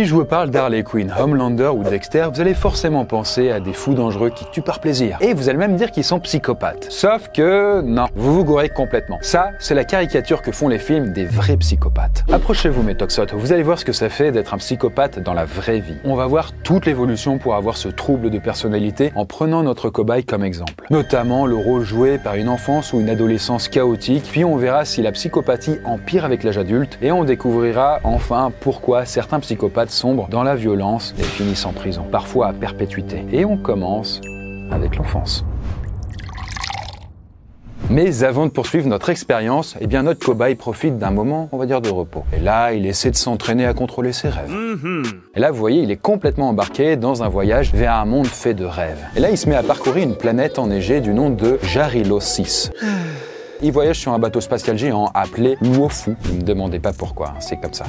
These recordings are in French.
Si je vous parle d'Harley Quinn, Homelander ou Dexter, vous allez forcément penser à des fous dangereux qui tuent par plaisir. Et vous allez même dire qu'ils sont psychopathes. Sauf que non, vous vous gourrez complètement. Ça, c'est la caricature que font les films des vrais psychopathes. Approchez-vous mes toxotes, vous allez voir ce que ça fait d'être un psychopathe dans la vraie vie. On va voir toute l'évolution pour avoir ce trouble de personnalité en prenant notre cobaye comme exemple. Notamment le rôle joué par une enfance ou une adolescence chaotique, puis on verra si la psychopathie empire avec l'âge adulte et on découvrira enfin pourquoi certains psychopathes sombrent dans la violence et finissent en prison, parfois à perpétuité. Et on commence avec l'enfance. Mais avant de poursuivre notre expérience, eh bien notre cobaye profite d'un moment, on va dire, de repos. Et là, il essaie de s'entraîner à contrôler ses rêves. Et là, vous voyez, il est complètement embarqué dans un voyage vers un monde fait de rêves. Et là, il se met à parcourir une planète enneigée du nom de Jarilo 6. Il voyage sur un bateau spatial géant appelé Luofu. Ne me demandez pas pourquoi, c'est comme ça.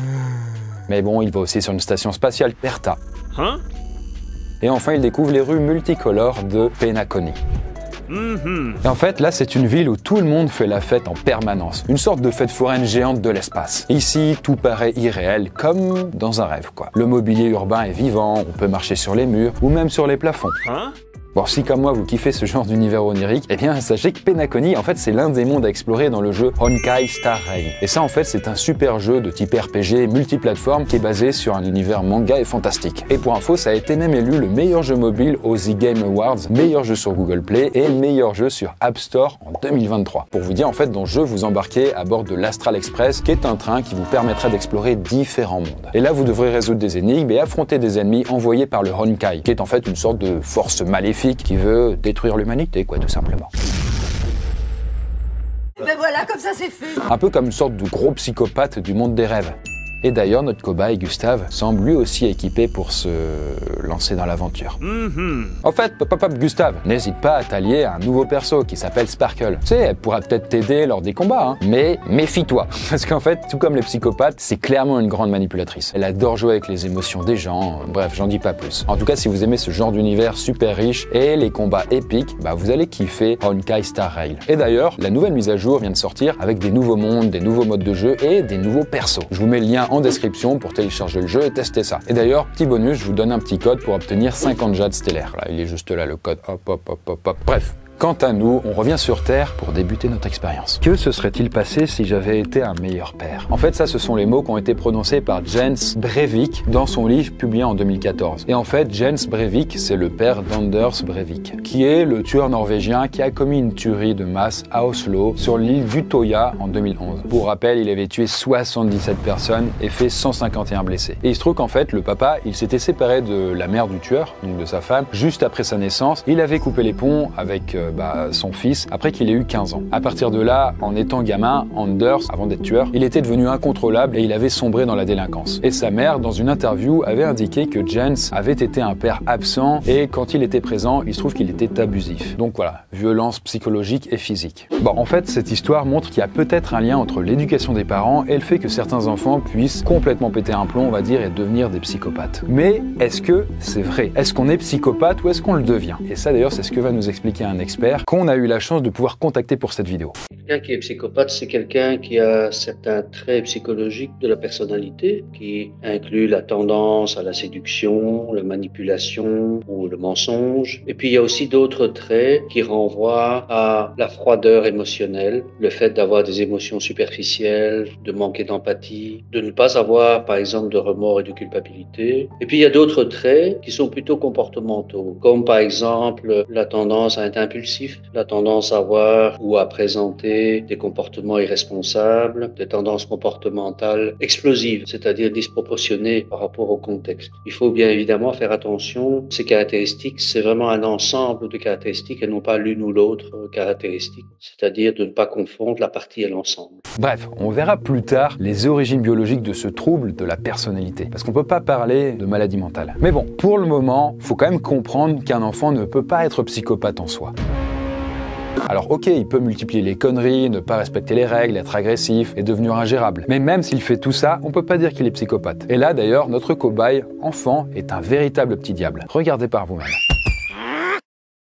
Mais bon, il va aussi sur une station spatiale Bertha. Et enfin, il découvre les rues multicolores de Penacony. Et en fait, là, c'est une ville où tout le monde fait la fête en permanence. Une sorte de fête foraine géante de l'espace. Ici, tout paraît irréel, comme dans un rêve, quoi. Le mobilier urbain est vivant, on peut marcher sur les murs ou même sur les plafonds. Bon, si comme moi vous kiffez ce genre d'univers onirique, eh bien sachez que Penacony, en fait, c'est l'un des mondes à explorer dans le jeu Honkai Star Rail. Et ça, en fait, c'est un super jeu de type RPG multiplateforme qui est basé sur un univers manga et fantastique. Et pour info, ça a été même élu le meilleur jeu mobile aux The Game Awards, meilleur jeu sur Google Play et meilleur jeu sur App Store en 2023. Pour vous dire, en fait, dans le jeu, vous embarquez à bord de l'Astral Express, qui est un train qui vous permettra d'explorer différents mondes. Et là, vous devrez résoudre des énigmes et affronter des ennemis envoyés par le Honkai, qui est en fait une sorte de force maléfique qui veut détruire l'humanité, quoi, tout simplement. Ben voilà, comme ça c'est fait. Un peu comme une sorte de gros psychopathe du monde des rêves. Et d'ailleurs, notre cobaye, Gustave, semble lui aussi équipé pour se lancer dans l'aventure. En fait, Gustave, n'hésite pas à t'allier à un nouveau perso qui s'appelle Sparkle. Tu sais, elle pourra peut-être t'aider lors des combats, hein. Mais méfie-toi. Parce qu'en fait, tout comme les psychopathes, c'est clairement une grande manipulatrice. Elle adore jouer avec les émotions des gens. Bref, j'en dis pas plus. En tout cas, si vous aimez ce genre d'univers super riche et les combats épiques, bah vous allez kiffer Honkai Star Rail. Et d'ailleurs, la nouvelle mise à jour vient de sortir avec des nouveaux mondes, des nouveaux modes de jeu et des nouveaux persos. Je vous mets le lien en description pour télécharger le jeu et tester ça. Et d'ailleurs, petit bonus, je vous donne un petit code pour obtenir 50 jades stellaires. Là, il est juste là, le code. Hop. Bref. Quant à nous, on revient sur Terre pour débuter notre expérience. Que se serait-il passé si j'avais été un meilleur père? En fait, ça, ce sont les mots qui ont été prononcés par Jens Breivik dans son livre publié en 2014. Et en fait, Jens Breivik, c'est le père d'Anders Breivik, qui est le tueur norvégien qui a commis une tuerie de masse à Oslo, sur l'île d'Utøya en 2011. Pour rappel, il avait tué 77 personnes et fait 151 blessés. Et il se trouve qu'en fait, le papa, il s'était séparé de la mère du tueur, donc de sa femme, juste après sa naissance. Il avait coupé les ponts avec son fils après qu'il ait eu 15 ans. À partir de là, en étant gamin, Anders, avant d'être tueur, il était devenu incontrôlable et il avait sombré dans la délinquance. Et sa mère, dans une interview, avait indiqué que Jens avait été un père absent et quand il était présent, il se trouve qu'il était abusif. Donc voilà, violence psychologique et physique. Bon, en fait, cette histoire montre qu'il y a peut-être un lien entre l'éducation des parents et le fait que certains enfants puissent complètement péter un plomb, on va dire, et devenir des psychopathes. Mais est-ce que c'est vrai? Est-ce qu'on est psychopathe ou est-ce qu'on le devient? Et ça d'ailleurs, c'est ce que va nous expliquer un expert qu'on a eu la chance de pouvoir contacter pour cette vidéo. Quelqu'un qui est psychopathe, c'est quelqu'un qui a certains traits psychologiques de la personnalité, qui inclut la tendance à la séduction, la manipulation ou le mensonge. Et puis il y a aussi d'autres traits qui renvoient à la froideur émotionnelle, le fait d'avoir des émotions superficielles, de manquer d'empathie, de ne pas avoir par exemple de remords et de culpabilité. Et puis il y a d'autres traits qui sont plutôt comportementaux, comme par exemple la tendance à être impulsif, la tendance à avoir ou à présenter des comportements irresponsables, des tendances comportementales explosives, c'est-à-dire disproportionnées par rapport au contexte. Il faut bien évidemment faire attention. Ces caractéristiques, c'est vraiment un ensemble de caractéristiques et non pas l'une ou l'autre caractéristique, c'est-à-dire de ne pas confondre la partie et l'ensemble. Bref, on verra plus tard les origines biologiques de ce trouble de la personnalité, parce qu'on peut pas parler de maladie mentale. Mais bon, pour le moment, faut quand même comprendre qu'un enfant ne peut pas être psychopathe en soi. Alors ok, il peut multiplier les conneries, ne pas respecter les règles, être agressif et devenir ingérable. Mais même s'il fait tout ça, on peut pas dire qu'il est psychopathe. Et là d'ailleurs, notre cobaye, enfant, est un véritable petit diable. Regardez par vous-même.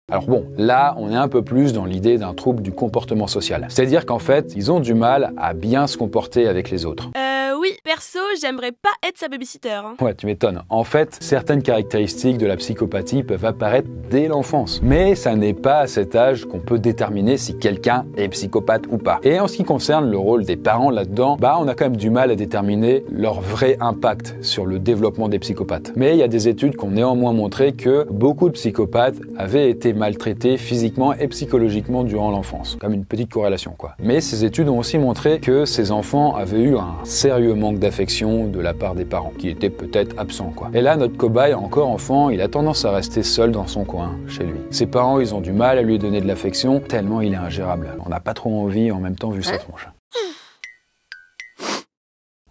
Alors bon, là, on est un peu plus dans l'idée d'un trouble du comportement social. C'est-à-dire qu'en fait, ils ont du mal à bien se comporter avec les autres. Oui, perso, j'aimerais pas être sa babysitter. Hein. Ouais, tu m'étonnes. En fait, certaines caractéristiques de la psychopathie peuvent apparaître dès l'enfance. Mais ça n'est pas à cet âge qu'on peut déterminer si quelqu'un est psychopathe ou pas. Et en ce qui concerne le rôle des parents là-dedans, on a quand même du mal à déterminer leur vrai impact sur le développement des psychopathes. Mais il y a des études qui ont néanmoins montré que beaucoup de psychopathes avaient été maltraités physiquement et psychologiquement durant l'enfance. Comme une petite corrélation, quoi. Mais ces études ont aussi montré que ces enfants avaient eu un sérieux manque d'affection de la part des parents, qui étaient peut-être absents, quoi. Et là, notre cobaye, encore enfant, il a tendance à rester seul dans son coin, chez lui. Ses parents, ils ont du mal à lui donner de l'affection, tellement il est ingérable. On n'a pas trop envie, en même temps, vu sa tronche.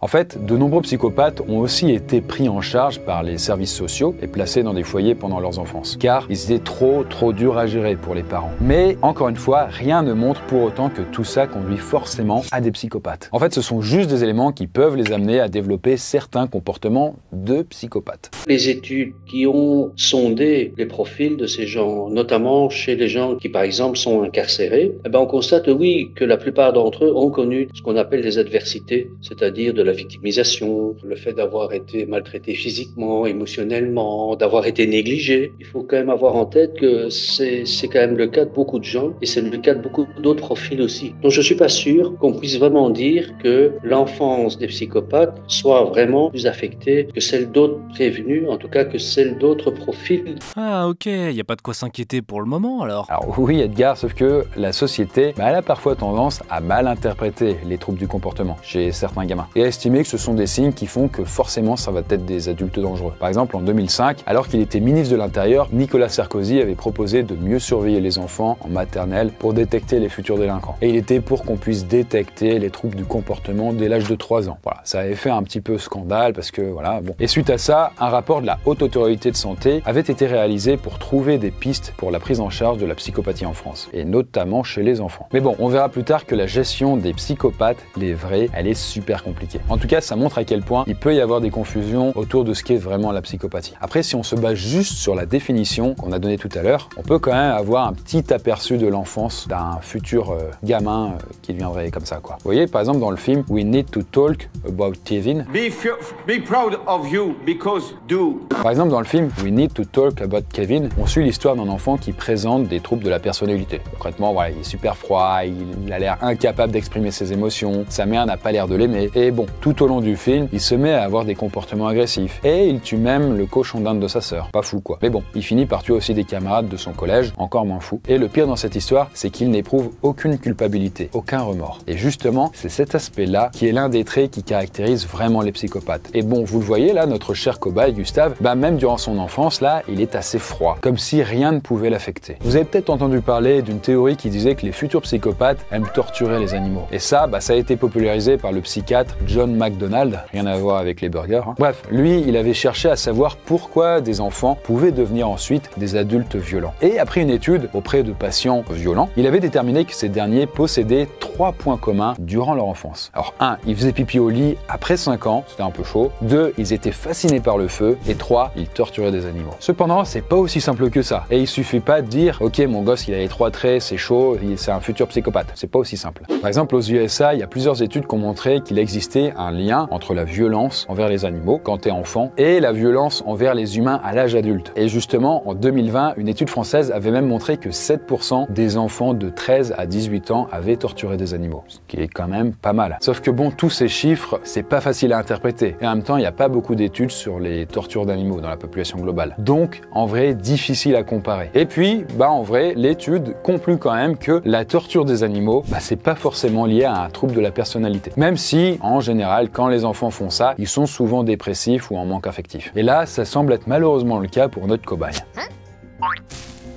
En fait, de nombreux psychopathes ont aussi été pris en charge par les services sociaux et placés dans des foyers pendant leur enfance, car ils étaient trop durs à gérer pour les parents. Mais, encore une fois, rien ne montre pour autant que tout ça conduit forcément à des psychopathes. En fait, ce sont juste des éléments qui peuvent les amener à développer certains comportements de psychopathes. Les études qui ont sondé les profils de ces gens, notamment chez les gens qui, par exemple, sont incarcérés, on constate, oui, que la plupart d'entre eux ont connu ce qu'on appelle des adversités, c'est-à-dire de la victimisation, le fait d'avoir été maltraité physiquement, émotionnellement, d'avoir été négligé. Il faut quand même avoir en tête que c'est quand même le cas de beaucoup de gens et c'est le cas de beaucoup d'autres profils aussi. Donc je suis pas sûr qu'on puisse vraiment dire que l'enfance des psychopathes soit vraiment plus affectée que celle d'autres prévenus, en tout cas que celle d'autres profils. Ah ok, y a pas de quoi s'inquiéter pour le moment alors. Alors oui Edgar, sauf que la société, elle a parfois tendance à mal interpréter les troubles du comportement chez certains gamins et à estimer que ce sont des signes qui font que forcément ça va être des adultes dangereux. Par exemple, en 2005, alors qu'il était ministre de l'Intérieur, Nicolas Sarkozy avait proposé de mieux surveiller les enfants en maternelle pour détecter les futurs délinquants. Et il était pour qu'on puisse détecter les troubles du comportement dès l'âge de 3 ans. Voilà, ça avait fait un petit peu scandale parce que voilà, bon. Et suite à ça, un rapport de la Haute Autorité de Santé avait été réalisé pour trouver des pistes pour la prise en charge de la psychopathie en France, et notamment chez les enfants. Mais bon, on verra plus tard que la gestion des psychopathes, les vrais, elle est super compliquée. En tout cas, ça montre à quel point il peut y avoir des confusions autour de ce qu'est vraiment la psychopathie. Après, si on se base juste sur la définition qu'on a donnée tout à l'heure, on peut quand même avoir un petit aperçu de l'enfance d'un futur gamin qui deviendrait comme ça, quoi. Vous voyez, par exemple, dans le film We Need to Talk About Kevin. Be proud of you because do. Par exemple, dans le film We Need to Talk About Kevin, on suit l'histoire d'un enfant qui présente des troubles de la personnalité. Concrètement, voilà, il est super froid, il a l'air incapable d'exprimer ses émotions, sa mère n'a pas l'air de l'aimer, et bon, tout au long du film, il se met à avoir des comportements agressifs. Et il tue même le cochon d'Inde de sa sœur. Pas fou, quoi. Mais bon, il finit par tuer aussi des camarades de son collège, encore moins fou. Et le pire dans cette histoire, c'est qu'il n'éprouve aucune culpabilité, aucun remords. Et justement, c'est cet aspect-là qui est l'un des traits qui caractérise vraiment les psychopathes. Et bon, vous le voyez là, notre cher cobaye, Gustave, même durant son enfance, là, il est assez froid. Comme si rien ne pouvait l'affecter. Vous avez peut-être entendu parler d'une théorie qui disait que les futurs psychopathes aiment torturer les animaux. Et ça, ça a été popularisé par le psychiatre John McDonald. Rien à voir avec les burgers. Bref, lui, il avait cherché à savoir pourquoi des enfants pouvaient devenir ensuite des adultes violents. Et après une étude auprès de patients violents, il avait déterminé que ces derniers possédaient 3 points communs durant leur enfance. Alors 1, ils faisaient pipi au lit après 5 ans, c'était un peu chaud. 2, ils étaient fascinés par le feu. Et 3, ils torturaient des animaux. Cependant, c'est pas aussi simple que ça. Et il suffit pas de dire, ok, mon gosse, il a les 3 traits, c'est chaud, c'est un futur psychopathe. C'est pas aussi simple. Par exemple, aux USA, il y a plusieurs études qui ont montré qu'il existait un lien entre la violence envers les animaux quand t'es enfant et la violence envers les humains à l'âge adulte. Et justement, en 2020, une étude française avait même montré que 7% des enfants de 13 à 18 ans avaient torturé des animaux. Ce qui est quand même pas mal. Sauf que bon, tous ces chiffres, c'est pas facile à interpréter. Et en même temps, il n'y a pas beaucoup d'études sur les tortures d'animaux dans la population globale. Donc, en vrai, difficile à comparer. Et puis, en vrai, l'étude conclut quand même que la torture des animaux, c'est pas forcément lié à un trouble de la personnalité. Même si, en général, quand les enfants font ça, ils sont souvent dépressifs ou en manque affectif. Et là, ça semble être malheureusement le cas pour notre cobaye.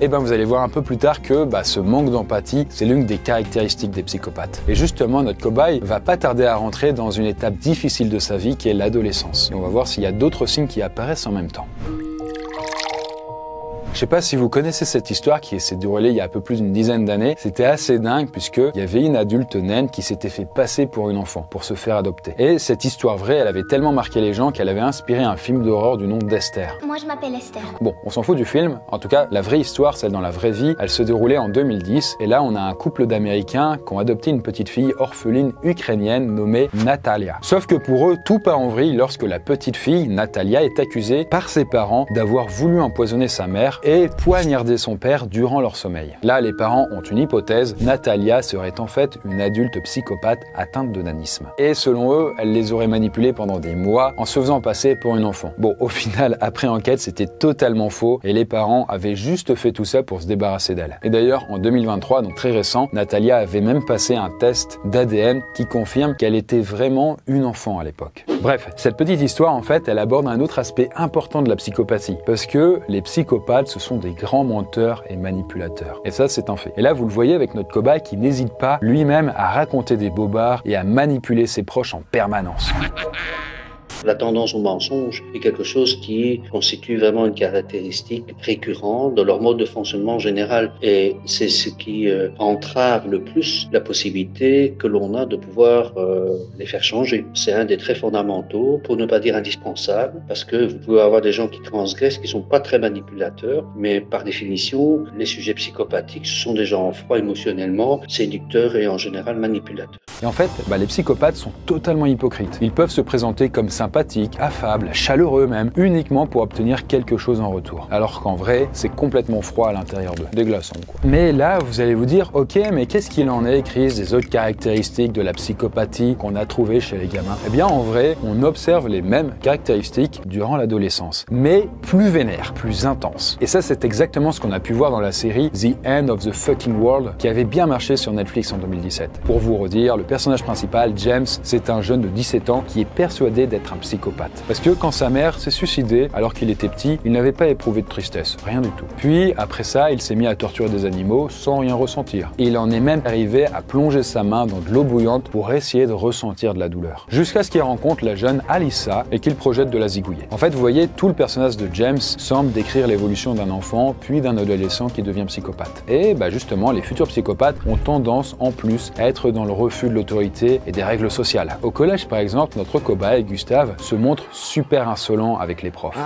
Et vous allez voir un peu plus tard que ce manque d'empathie, c'est l'une des caractéristiques des psychopathes. Et justement, notre cobaye va pas tarder à rentrer dans une étape difficile de sa vie qui est l'adolescence. Et on va voir s'il y a d'autres signes qui apparaissent en même temps. Je sais pas si vous connaissez cette histoire qui s'est déroulée il y a un peu plus d'une dizaine d'années. C'était assez dingue puisqu'il y avait une adulte naine qui s'était fait passer pour une enfant, pour se faire adopter. Et cette histoire vraie, elle avait tellement marqué les gens qu'elle avait inspiré un film d'horreur du nom d'Esther. Moi, je m'appelle Esther. Bon, on s'en fout du film. En tout cas, la vraie histoire, celle dans la vraie vie, elle se déroulait en 2010. Et là, on a un couple d'Américains qui ont adopté une petite fille orpheline ukrainienne nommée Natalia. Sauf que pour eux, tout part en vrille lorsque la petite fille, Natalia, est accusée par ses parents d'avoir voulu empoisonner sa mère et poignarder son père durant leur sommeil. Là, les parents ont une hypothèse. Natalia serait en fait une adulte psychopathe atteinte de nanisme. Et selon eux, elle les aurait manipulés pendant des mois en se faisant passer pour une enfant. Bon, au final, après enquête, c'était totalement faux et les parents avaient juste fait tout ça pour se débarrasser d'elle. Et d'ailleurs, en 2023, donc très récent, Natalia avait même passé un test d'ADN qui confirme qu'elle était vraiment une enfant à l'époque. Bref, cette petite histoire, en fait, elle aborde un autre aspect important de la psychopathie. Parce que les psychopathes, ce sont des grands menteurs et manipulateurs. Et ça, c'est un fait. Et là, vous le voyez avec notre cobaye qui n'hésite pas lui-même à raconter des bobards et à manipuler ses proches en permanence. La tendance au mensonge est quelque chose qui constitue vraiment une caractéristique récurrente de leur mode de fonctionnement général. Et c'est ce qui entrave le plus la possibilité que l'on a de pouvoir les faire changer. C'est un des traits fondamentaux, pour ne pas dire indispensable, parce que vous pouvez avoir des gens qui transgressent, qui sont pas très manipulateurs, mais par définition, les sujets psychopathiques, ce sont des gens froids émotionnellement, séducteurs et en général manipulateurs. Et en fait, les psychopathes sont totalement hypocrites. Ils peuvent se présenter comme sympathiques, affables, chaleureux même, uniquement pour obtenir quelque chose en retour. Alors qu'en vrai, c'est complètement froid à l'intérieur d'eux. Des glaçons, quoi. Mais là, vous allez vous dire, ok, mais qu'est-ce qu'il en est, Chris, des autres caractéristiques de la psychopathie qu'on a trouvées chez les gamins? Eh bien, en vrai, on observe les mêmes caractéristiques durant l'adolescence, mais plus vénères, plus intenses. Et ça, c'est exactement ce qu'on a pu voir dans la série The End of the Fucking World, qui avait bien marché sur Netflix en 2017. Pour vous redire, le personnage principal, James, c'est un jeune de 17 ans qui est persuadé d'être un psychopathe. Parce que quand sa mère s'est suicidée alors qu'il était petit, il n'avait pas éprouvé de tristesse, rien du tout. Puis, après ça, il s'est mis à torturer des animaux sans rien ressentir. Et il en est même arrivé à plonger sa main dans de l'eau bouillante pour essayer de ressentir de la douleur. Jusqu'à ce qu'il rencontre la jeune Alyssa et qu'il projette de la zigouiller. En fait, vous voyez, tout le personnage de James semble décrire l'évolution d'un enfant puis d'un adolescent qui devient psychopathe. Et justement, les futurs psychopathes ont tendance, en plus, à être dans le refus de l'autorité et des règles sociales. Au collège, par exemple, notre cobaye, Gustave, se montre super insolent avec les profs.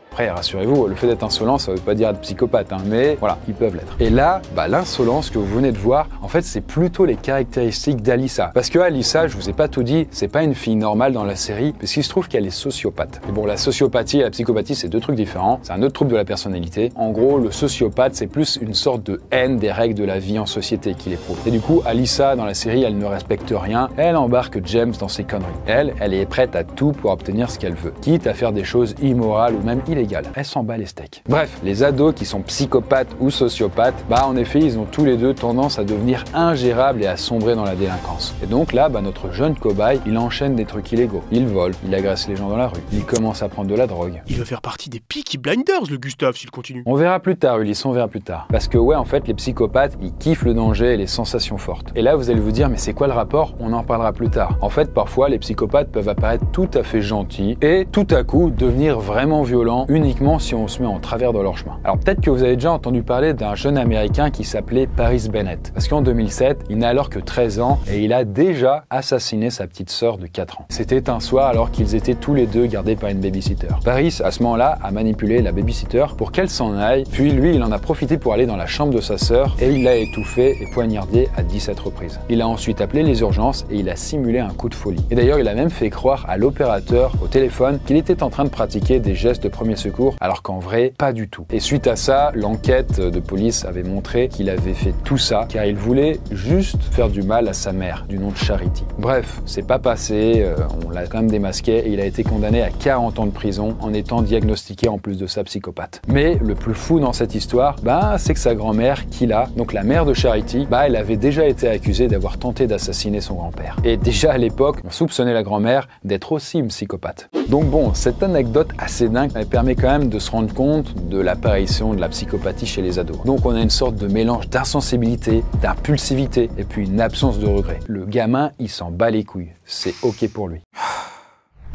Après, rassurez-vous, le fait d'être insolent, ça veut pas dire être psychopathe, mais voilà, ils peuvent l'être. Et là, l'insolence que vous venez de voir, en fait, c'est plutôt les caractéristiques d'Alyssa. Parce que Alyssa, je vous ai pas tout dit, c'est pas une fille normale dans la série, puisqu'il se trouve qu'elle est sociopathe. Et bon, la sociopathie et la psychopathie, c'est deux trucs différents, c'est un autre trouble de la personnalité. En gros, le sociopathe, c'est plus une sorte de haine des règles de la vie en société qu'il éprouve. Et du coup, Alyssa, dans la série, elle ne respecte rien, elle embarque James dans ses conneries. Elle est prête à tout pour obtenir ce qu'elle veut, quitte à faire des choses immorales ou même illégales. Elle s'en bat les steaks. Bref, les ados qui sont psychopathes ou sociopathes, en effet, ils ont tous les deux tendance à devenir ingérables et à sombrer dans la délinquance. Et donc là, notre jeune cobaye, il enchaîne des trucs illégaux. Il vole, il agresse les gens dans la rue, il commence à prendre de la drogue. Il va faire partie des Peaky Blinders, le Gustave, s'il continue. On verra plus tard, Ulysse, on verra plus tard. Parce que en fait, les psychopathes, ils kiffent le danger et les sensations fortes. Et là, vous allez vous dire, mais c'est quoi le rapport? On en parlera plus tard. En fait, parfois, les psychopathes peuvent apparaître tout à fait gentils et tout à coup devenir vraiment violents uniquement si on se met en travers de leur chemin. Alors peut-être que vous avez déjà entendu parler d'un jeune américain qui s'appelait Paris Bennett. Parce qu'en 2007, il n'a alors que 13 ans et il a déjà assassiné sa petite sœur de 4 ans. C'était un soir alors qu'ils étaient tous les deux gardés par une babysitter. Paris, à ce moment-là, a manipulé la babysitter pour qu'elle s'en aille, puis lui, il en a profité pour aller dans la chambre de sa sœur et il l'a étouffée et poignardée à 17 reprises. Il a ensuite appelé les urgences et il a simulé un coup de folie. Et d'ailleurs, il a même fait croire à l'opérateur au téléphone qu'il était en train de pratiquer des gestes de premier secours alors qu'en vrai, pas du tout. Et suite à ça, l'enquête de police avait montré qu'il avait fait tout ça car il voulait juste faire du mal à sa mère, du nom de Charity. Bref, c'est pas passé, on l'a quand même démasqué et il a été condamné à 40 ans de prison en étant diagnostiqué en plus de ça psychopathe. Mais le plus fou dans cette histoire, c'est que sa grand-mère, Kila, donc la mère de Charity, elle avait déjà été accusée d'avoir tenté d'assassiner son grand-père. Et déjà à l'époque, on soupçonnait la grand-mère d'être aussi une psychopathe. Donc bon, cette anecdote assez dingue, elle permet quand même de se rendre compte de l'apparition de la psychopathie chez les ados. Donc on a une sorte de mélange d'insensibilité, d'impulsivité et puis une absence de regret. Le gamin, il s'en bat les couilles. C'est ok pour lui.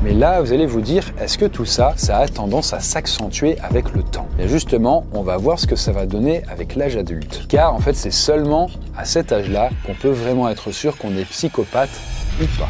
Mais là, vous allez vous dire, est-ce que tout ça, ça a tendance à s'accentuer avec le temps? Et justement, on va voir ce que ça va donner avec l'âge adulte. Car en fait, c'est seulement à cet âge-là qu'on peut vraiment être sûr qu'on est psychopathe ou pas.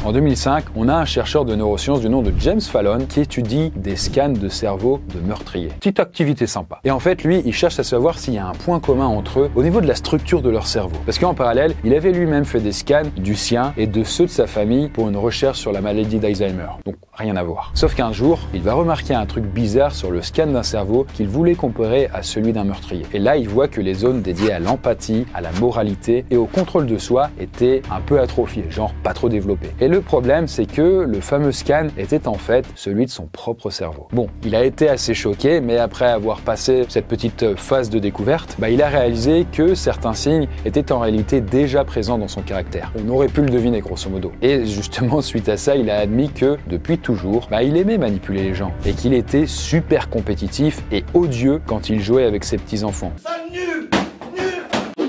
En 2005, on a un chercheur de neurosciences du nom de James Fallon qui étudie des scans de cerveau de meurtriers. Petite activité sympa. Et en fait, lui, il cherche à savoir s'il y a un point commun entre eux au niveau de la structure de leur cerveau. Parce qu'en parallèle, il avait lui-même fait des scans du sien et de ceux de sa famille pour une recherche sur la maladie d'Alzheimer. Donc, rien à voir. Sauf qu'un jour, il va remarquer un truc bizarre sur le scan d'un cerveau qu'il voulait comparer à celui d'un meurtrier. Et là, il voit que les zones dédiées à l'empathie, à la moralité et au contrôle de soi étaient un peu atrophiées, genre pas trop développées. Et le problème, c'est que le fameux scan était en fait celui de son propre cerveau. Bon, il a été assez choqué, mais après avoir passé cette petite phase de découverte, il a réalisé que certains signes étaient en réalité déjà présents dans son caractère. On aurait pu le deviner grosso modo. Et justement, suite à ça, il a admis que depuis toujours, il aimait manipuler les gens et qu'il était super compétitif et odieux quand il jouait avec ses petits-enfants.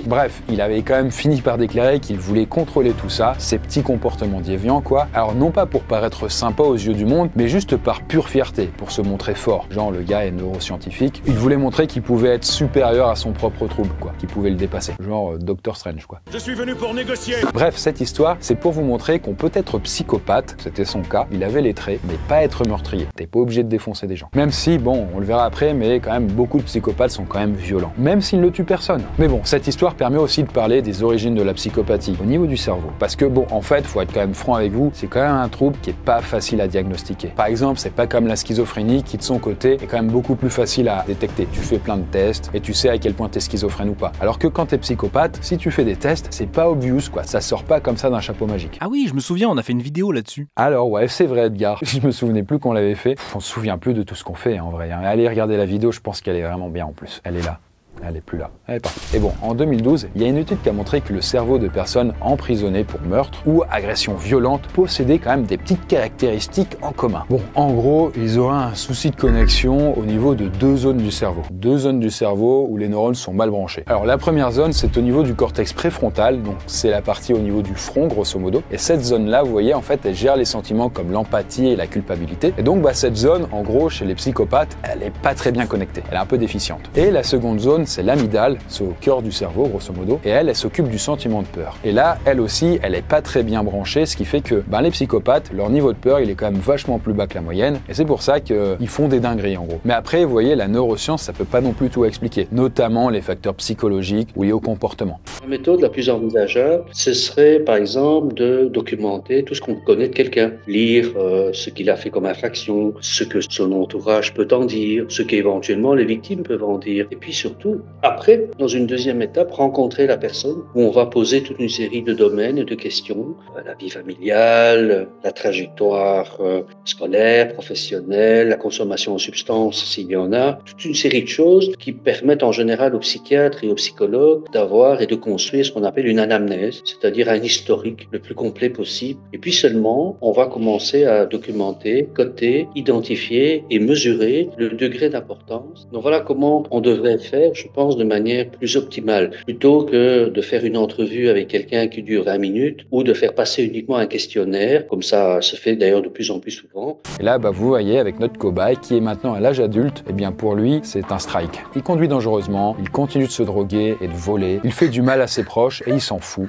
Bref, il avait quand même fini par déclarer qu'il voulait contrôler tout ça, ces petits comportements déviants quoi. Alors non pas pour paraître sympa aux yeux du monde, mais juste par pure fierté, pour se montrer fort. Genre le gars est neuroscientifique, il voulait montrer qu'il pouvait être supérieur à son propre trouble quoi, qu'il pouvait le dépasser. Genre Doctor Strange quoi. Je suis venu pour négocier. Bref, cette histoire, c'est pour vous montrer qu'on peut être psychopathe, c'était son cas, il avait les traits, mais pas être meurtrier. T'es pas obligé de défoncer des gens. Même si, bon, on le verra après, mais quand même beaucoup de psychopathes sont quand même violents. Même s'ils ne tuent personne. Mais bon, cette histoire permet aussi de parler des origines de la psychopathie au niveau du cerveau. Parce que bon, en fait, faut être quand même franc avec vous, c'est quand même un trouble qui est pas facile à diagnostiquer. Par exemple, c'est pas comme la schizophrénie qui de son côté est quand même beaucoup plus facile à détecter. Tu fais plein de tests et tu sais à quel point t'es schizophrène ou pas. Alors que quand t'es psychopathe, si tu fais des tests, c'est pas obvious quoi, ça sort pas comme ça d'un chapeau magique. Ah oui, je me souviens, on a fait une vidéo là-dessus. Alors ouais, c'est vrai Edgar, je me souvenais plus qu'on l'avait fait. On se souvient plus de tout ce qu'on fait en vrai. Allez regarder la vidéo, je pense qu'elle est vraiment bien en plus. Elle est là. Elle est plus là. Elle est partie. Et bon, en 2012, il y a une étude qui a montré que le cerveau de personnes emprisonnées pour meurtre ou agression violente possédait quand même des petites caractéristiques en commun. Bon, en gros, ils auraient un souci de connexion au niveau de deux zones du cerveau. Deux zones du cerveau où les neurones sont mal branchés. Alors la première zone, c'est au niveau du cortex préfrontal, donc c'est la partie au niveau du front, grosso modo. Et cette zone-là, vous voyez, en fait, elle gère les sentiments comme l'empathie et la culpabilité. Et donc, cette zone, en gros, chez les psychopathes, elle est pas très bien connectée. Elle est un peu déficiente. Et la seconde zone, c'est l'amygdale, c'est au cœur du cerveau grosso modo, et elle s'occupe du sentiment de peur. Et là, elle aussi, elle est pas très bien branchée, ce qui fait que les psychopathes, leur niveau de peur, il est quand même vachement plus bas que la moyenne, et c'est pour ça qu'ils font des dingueries en gros. Mais après, vous voyez, la neuroscience, ça peut pas non plus tout expliquer, notamment les facteurs psychologiques ou liés au comportement. La méthode la plus envisageable, ce serait par exemple de documenter tout ce qu'on connaît de quelqu'un, lire ce qu'il a fait comme infraction, ce que son entourage peut en dire, ce qu'éventuellement les victimes peuvent en dire, et puis surtout, après, dans une deuxième étape, rencontrer la personne où on va poser toute une série de domaines et de questions, la vie familiale, la trajectoire scolaire, professionnelle, la consommation en substances s'il y en a, toute une série de choses qui permettent en général aux psychiatres et aux psychologues d'avoir et de construire ce qu'on appelle une anamnèse, c'est-à-dire un historique le plus complet possible. Et puis seulement, on va commencer à documenter, coter, identifier et mesurer le degré d'importance. Donc voilà comment on devrait faire, je pense, de manière plus optimale, plutôt que de faire une entrevue avec quelqu'un qui dure 20 minutes ou de faire passer uniquement un questionnaire, comme ça se fait d'ailleurs de plus en plus souvent. Et là, vous voyez, avec notre cobaye qui est maintenant à l'âge adulte, pour lui, c'est un strike. Il conduit dangereusement, il continue de se droguer et de voler, il fait du mal à ses proches et il s'en fout.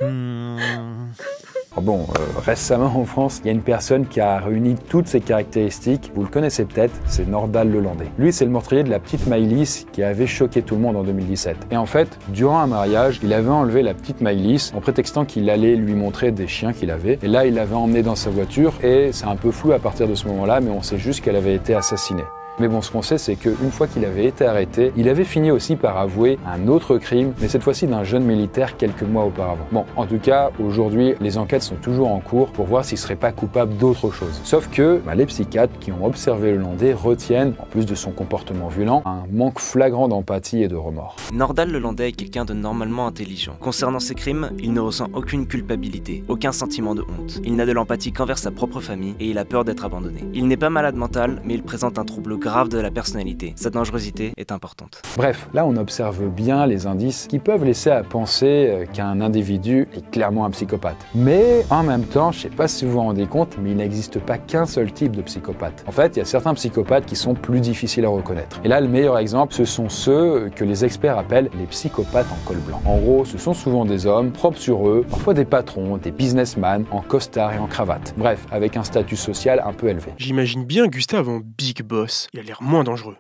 Bon, récemment en France, il y a une personne qui a réuni toutes ces caractéristiques. Vous le connaissez peut-être, c'est Nordal Lelandais. Lui, c'est le meurtrier de la petite Maëlys qui avait choqué tout le monde en 2017. Et en fait, durant un mariage, il avait enlevé la petite Maëlys en prétextant qu'il allait lui montrer des chiens qu'il avait. Et là, il l'avait emmenée dans sa voiture et c'est un peu flou à partir de ce moment-là, mais on sait juste qu'elle avait été assassinée. Mais bon, ce qu'on sait, c'est qu'une fois qu'il avait été arrêté, il avait fini aussi par avouer un autre crime, mais cette fois-ci d'un jeune militaire quelques mois auparavant. Bon, en tout cas, aujourd'hui, les enquêtes sont toujours en cours pour voir s'il serait pas coupable d'autre chose. Sauf que les psychiatres qui ont observé Lelandais retiennent, en plus de son comportement violent, un manque flagrant d'empathie et de remords. Nordal Lelandais est quelqu'un de normalement intelligent. Concernant ses crimes, il ne ressent aucune culpabilité, aucun sentiment de honte. Il n'a de l'empathie qu'envers sa propre famille et il a peur d'être abandonné. Il n'est pas malade mental, mais il présente un trouble grave de la personnalité. Sa dangerosité est importante. Bref, là on observe bien les indices qui peuvent laisser à penser qu'un individu est clairement un psychopathe. Mais en même temps, je sais pas si vous vous rendez compte, mais il n'existe pas qu'un seul type de psychopathe. En fait, il y a certains psychopathes qui sont plus difficiles à reconnaître. Et là, le meilleur exemple, ce sont ceux que les experts appellent les psychopathes en col blanc. En gros, ce sont souvent des hommes propres sur eux, parfois des patrons, des businessmen, en costard et en cravate. Bref, avec un statut social un peu élevé. J'imagine bien Gustave en big boss. Il a l'air moins dangereux.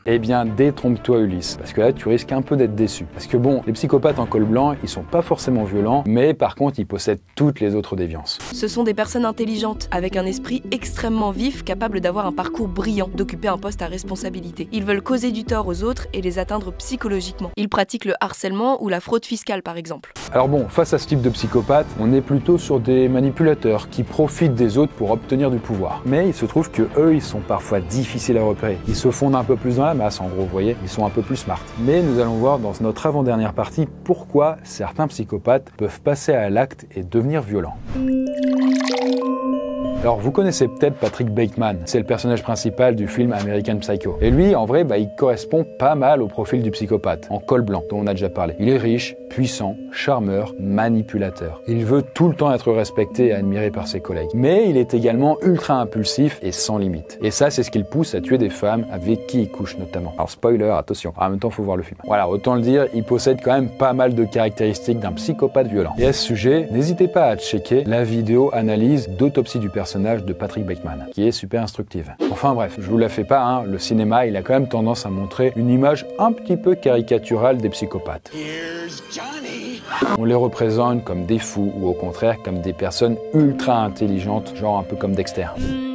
Eh bien, détrompe-toi Ulysse, parce que là, tu risques un peu d'être déçu. Parce que bon, les psychopathes en col blanc, ils sont pas forcément violents, mais par contre, ils possèdent toutes les autres déviances. Ce sont des personnes intelligentes, avec un esprit extrêmement vif, capable d'avoir un parcours brillant, d'occuper un poste à responsabilité. Ils veulent causer du tort aux autres et les atteindre psychologiquement. Ils pratiquent le harcèlement ou la fraude fiscale, par exemple. Alors bon, face à ce type de psychopathe, on est plutôt sur des manipulateurs qui profitent des autres pour obtenir du pouvoir. Mais il se trouve que eux, ils sont parfois difficiles à repérer. Ils se fondent un peu plus dans la masse, en gros, vous voyez, ils sont un peu plus smart. Mais nous allons voir dans notre avant-dernière partie pourquoi certains psychopathes peuvent passer à l'acte et devenir violents. Alors, vous connaissez peut-être Patrick Bateman, c'est le personnage principal du film American Psycho. Et lui, en vrai, il correspond pas mal au profil du psychopathe, en col blanc, dont on a déjà parlé. Il est riche, puissant, charmeur, manipulateur. Il veut tout le temps être respecté et admiré par ses collègues. Mais il est également ultra impulsif et sans limite. Et ça, c'est ce qui le pousse à tuer des femmes avec qui il couche notamment. Alors, spoiler, attention, en même temps, faut voir le film. Voilà, autant le dire, il possède quand même pas mal de caractéristiques d'un psychopathe violent. Et à ce sujet, n'hésitez pas à checker la vidéo analyse d'autopsie du personnage de Patrick Bateman, qui est super instructive. Enfin bref, je vous la fais pas, hein, le cinéma, il a quand même tendance à montrer une image un petit peu caricaturale des psychopathes. On les représente comme des fous ou au contraire comme des personnes ultra intelligentes, genre un peu comme Dexter.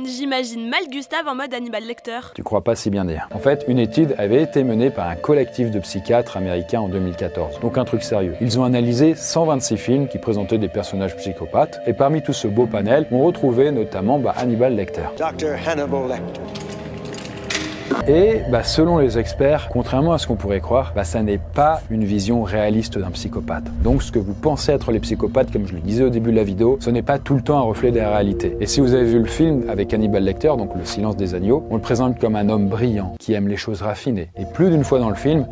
J'imagine mal Gustave en mode Hannibal Lecter. Tu crois pas si bien dire. En fait, une étude avait été menée par un collectif de psychiatres américains en 2014. Donc un truc sérieux. Ils ont analysé 126 films qui présentaient des personnages psychopathes et parmi tout ce beau panel, on retrouvait notamment Hannibal Lecter. Dr. Hannibal Lecter. Et selon les experts, contrairement à ce qu'on pourrait croire, ça n'est pas une vision réaliste d'un psychopathe. Donc ce que vous pensez être les psychopathes, comme je le disais au début de la vidéo, ce n'est pas tout le temps un reflet de la réalité. Et si vous avez vu le film avec Hannibal Lecter, donc Le Silence des agneaux, on le présente comme un homme brillant, qui aime les choses raffinées. Et plus d'une fois dans le film,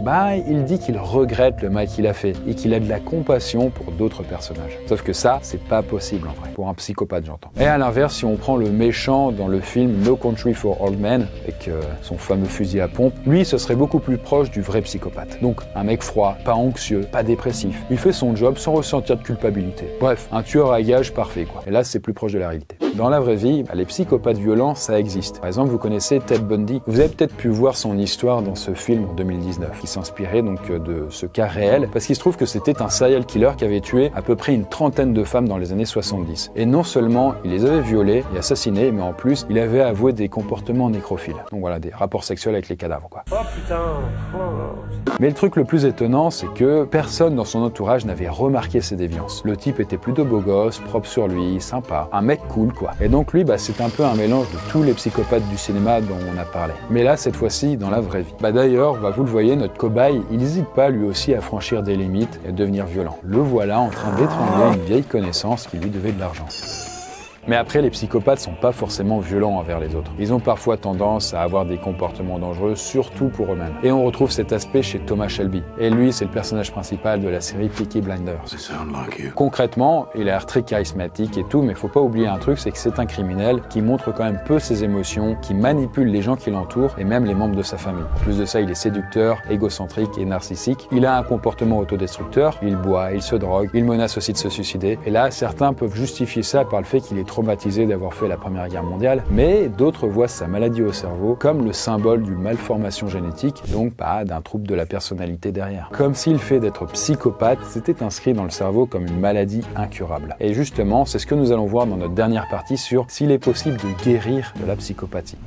il dit qu'il regrette le mal qu'il a fait et qu'il a de la compassion pour d'autres personnages. Sauf que ça, c'est pas possible en vrai, pour un psychopathe j'entends. Et à l'inverse, si on prend le méchant dans le film No Country for Old Men, avec son fameux fusil à pompe, lui ce serait beaucoup plus proche du vrai psychopathe. Donc un mec froid, pas anxieux, pas dépressif. Il fait son job sans ressentir de culpabilité. Bref, un tueur à gages parfait quoi. Et là c'est plus proche de la réalité. Dans la vraie vie, les psychopathes violents ça existe. Par exemple, vous connaissez Ted Bundy. Vous avez peut-être pu voir son histoire dans ce film en 2019, qui s'inspirait donc de ce cas réel, parce qu'il se trouve que c'était un serial killer qui avait tué à peu près une trentaine de femmes dans les années 70. Et non seulement il les avait violées et assassinées, mais en plus il avait avoué des comportements nécrophiles. Donc voilà, des rapports sexuels avec les cadavres quoi. Oh putain. Mais le truc le plus étonnant, c'est que personne dans son entourage n'avait remarqué ses déviances. Le type était plutôt beau gosse, propre sur lui, sympa, un mec cool quoi. Et donc lui, c'est un peu un mélange de tous les psychopathes du cinéma dont on a parlé. Mais là, cette fois-ci, dans la vraie vie. D'ailleurs, vous le voyez, notre cobaye, il n'hésite pas lui aussi à franchir des limites et devenir violent. Le voilà en train d'étrangler une vieille connaissance qui lui devait de l'argent. Mais après, les psychopathes sont pas forcément violents envers les autres. Ils ont parfois tendance à avoir des comportements dangereux, surtout pour eux-mêmes. Et on retrouve cet aspect chez Thomas Shelby. Et lui, c'est le personnage principal de la série Peaky Blinders. Concrètement, il a l'air très charismatique et tout, mais faut pas oublier un truc, c'est que c'est un criminel qui montre quand même peu ses émotions, qui manipule les gens qui l'entourent et même les membres de sa famille. En plus de ça, il est séducteur, égocentrique et narcissique. Il a un comportement autodestructeur, il boit, il se drogue, il menace aussi de se suicider. Et là, certains peuvent justifier ça par le fait qu'il est traumatisé d'avoir fait la Première Guerre mondiale, mais d'autres voient sa maladie au cerveau comme le symbole d'une malformation génétique, donc pas d'un trouble de la personnalité derrière. Comme si le fait d'être psychopathe s'était inscrit dans le cerveau comme une maladie incurable. Et justement, c'est ce que nous allons voir dans notre dernière partie sur s'il est possible de guérir de la psychopathie.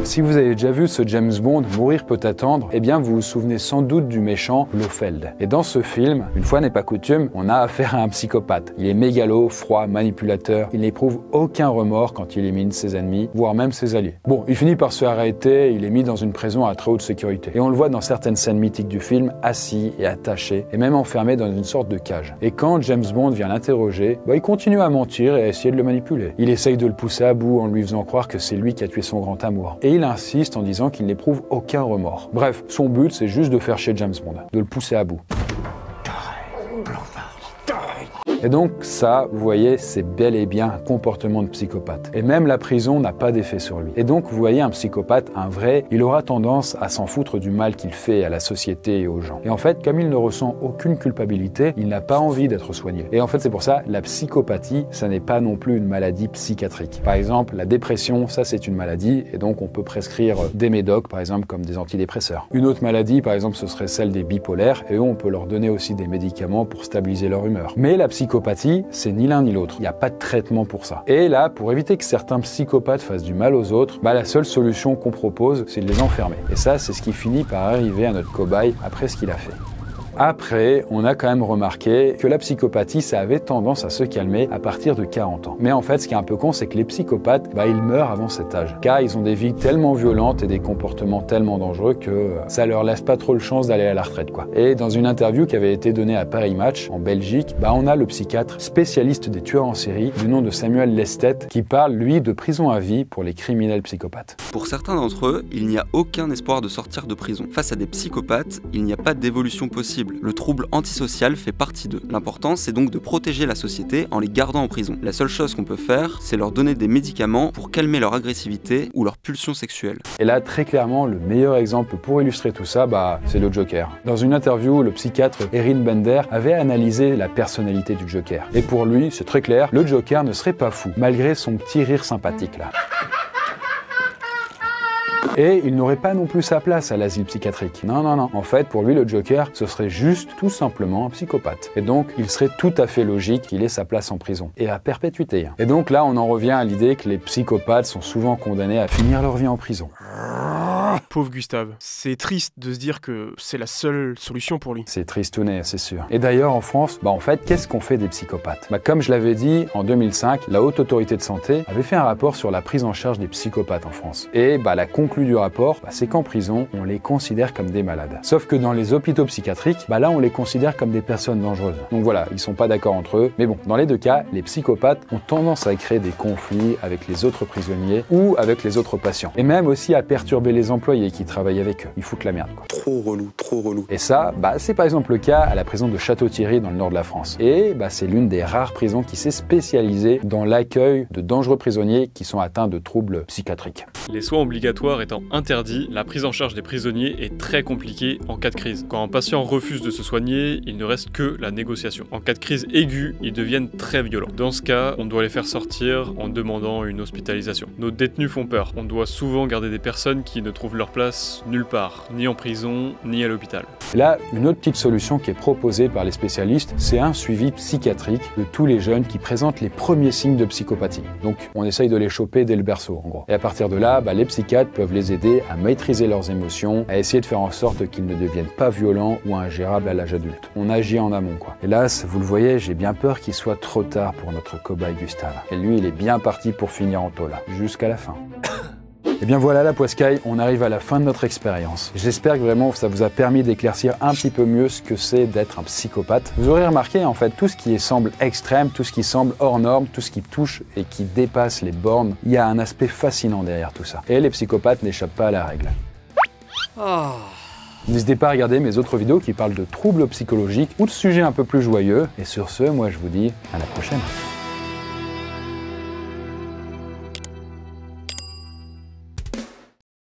Si vous avez déjà vu ce James Bond, Mourir peut attendre, eh bien vous vous souvenez sans doute du méchant Blofeld. Et dans ce film, une fois n'est pas coutume, on a affaire à un psychopathe. Il est mégalo, froid, manipulateur, il n'éprouve aucun remords quand il élimine ses ennemis, voire même ses alliés. Bon, il finit par se faire arrêter, il est mis dans une prison à très haute sécurité. Et on le voit dans certaines scènes mythiques du film, assis et attaché, et même enfermé dans une sorte de cage. Et quand James Bond vient l'interroger, il continue à mentir et à essayer de le manipuler. Il essaye de le pousser à bout en lui faisant croire que c'est lui qui a tué son grand amour. Et il insiste en disant qu'il n'éprouve aucun remords. Bref, son but c'est juste de faire chier James Bond, de le pousser à bout. Et donc ça, vous voyez, c'est bel et bien un comportement de psychopathe. Et même la prison n'a pas d'effet sur lui. Et donc vous voyez, un psychopathe, un vrai, il aura tendance à s'en foutre du mal qu'il fait à la société et aux gens. Et en fait, comme il ne ressent aucune culpabilité, il n'a pas envie d'être soigné. Et en fait, c'est pour ça, la psychopathie, ça n'est pas non plus une maladie psychiatrique. Par exemple, la dépression, ça c'est une maladie, et donc on peut prescrire des médocs, par exemple, comme des antidépresseurs. Une autre maladie, par exemple, ce serait celle des bipolaires, et eux, on peut leur donner aussi des médicaments pour stabiliser leur humeur. Mais la psychopathie, c'est ni l'un ni l'autre. Il n'y a pas de traitement pour ça. Et là, pour éviter que certains psychopathes fassent du mal aux autres, la seule solution qu'on propose, c'est de les enfermer. Et ça, c'est ce qui finit par arriver à notre cobaye après ce qu'il a fait. Après, on a quand même remarqué que la psychopathie, ça avait tendance à se calmer à partir de 40 ans. Mais en fait, ce qui est un peu con, c'est que les psychopathes, ils meurent avant cet âge. Car ils ont des vies tellement violentes et des comportements tellement dangereux que ça leur laisse pas trop le chance d'aller à la retraite, quoi. Et dans une interview qui avait été donnée à Paris Match, en Belgique, on a le psychiatre spécialiste des tueurs en série, du nom de Samuel Lestet, qui parle, lui, de prison à vie pour les criminels psychopathes. Pour certains d'entre eux, il n'y a aucun espoir de sortir de prison. Face à des psychopathes, il n'y a pas d'évolution possible. Le trouble antisocial fait partie d'eux. L'important, c'est donc de protéger la société en les gardant en prison. La seule chose qu'on peut faire, c'est leur donner des médicaments pour calmer leur agressivité ou leur pulsion sexuelle. Et là, très clairement, le meilleur exemple pour illustrer tout ça, c'est le Joker. Dans une interview, le psychiatre Erin Bender avait analysé la personnalité du Joker. Et pour lui, c'est très clair, le Joker ne serait pas fou, malgré son petit rire sympathique là. Et il n'aurait pas non plus sa place à l'asile psychiatrique. Non, non, non. En fait, pour lui, le Joker, ce serait juste tout simplement un psychopathe. Et donc, il serait tout à fait logique qu'il ait sa place en prison. Et à perpétuité. Et donc là, on en revient à l'idée que les psychopathes sont souvent condamnés à finir leur vie en prison. Pauvre Gustave. C'est triste de se dire que c'est la seule solution pour lui. C'est tristounet, c'est sûr. Et d'ailleurs, en France, en fait, qu'est-ce qu'on fait des psychopathes ? Comme je l'avais dit, en 2005, la Haute Autorité de Santé avait fait un rapport sur la prise en charge des psychopathes en France. Et la conclusion du rapport, c'est qu'en prison, on les considère comme des malades. Sauf que dans les hôpitaux psychiatriques, là, on les considère comme des personnes dangereuses. Donc voilà, ils sont pas d'accord entre eux. Mais bon, dans les deux cas, les psychopathes ont tendance à créer des conflits avec les autres prisonniers ou avec les autres patients. Et même aussi à perturber les employés qui travaillent avec eux. Ils foutent la merde, quoi. Trop relou, trop relou. Et ça, c'est par exemple le cas à la prison de Château-Thierry dans le nord de la France. Et c'est l'une des rares prisons qui s'est spécialisée dans l'accueil de dangereux prisonniers qui sont atteints de troubles psychiatriques. Les soins obligatoires étant interdits, la prise en charge des prisonniers est très compliquée en cas de crise. Quand un patient refuse de se soigner, il ne reste que la négociation. En cas de crise aiguë, ils deviennent très violents. Dans ce cas, on doit les faire sortir en demandant une hospitalisation. Nos détenus font peur. On doit souvent garder des personnes qui ne trouvent leur place nulle part, ni en prison, ni à l'hôpital. Là, une autre petite solution qui est proposée par les spécialistes, c'est un suivi psychiatrique de tous les jeunes qui présentent les premiers signes de psychopathie. Donc, on essaye de les choper dès le berceau, en gros. Et à partir de là, les psychiatres peuvent les aider à maîtriser leurs émotions, à essayer de faire en sorte qu'ils ne deviennent pas violents ou ingérables à l'âge adulte. On agit en amont, quoi. Hélas, vous le voyez, j'ai bien peur qu'il soit trop tard pour notre cobaye Gustave. Et lui, il est bien parti pour finir en tôle, jusqu'à la fin. Et bien voilà la poiscaille, on arrive à la fin de notre expérience. J'espère que vraiment ça vous a permis d'éclaircir un petit peu mieux ce que c'est d'être un psychopathe. Vous aurez remarqué en fait tout ce qui semble extrême, tout ce qui semble hors norme, tout ce qui touche et qui dépasse les bornes, il y a un aspect fascinant derrière tout ça. Et les psychopathes n'échappent pas à la règle. N'hésitez pas à regarder mes autres vidéos qui parlent de troubles psychologiques ou de sujets un peu plus joyeux. Et sur ce, moi je vous dis à la prochaine.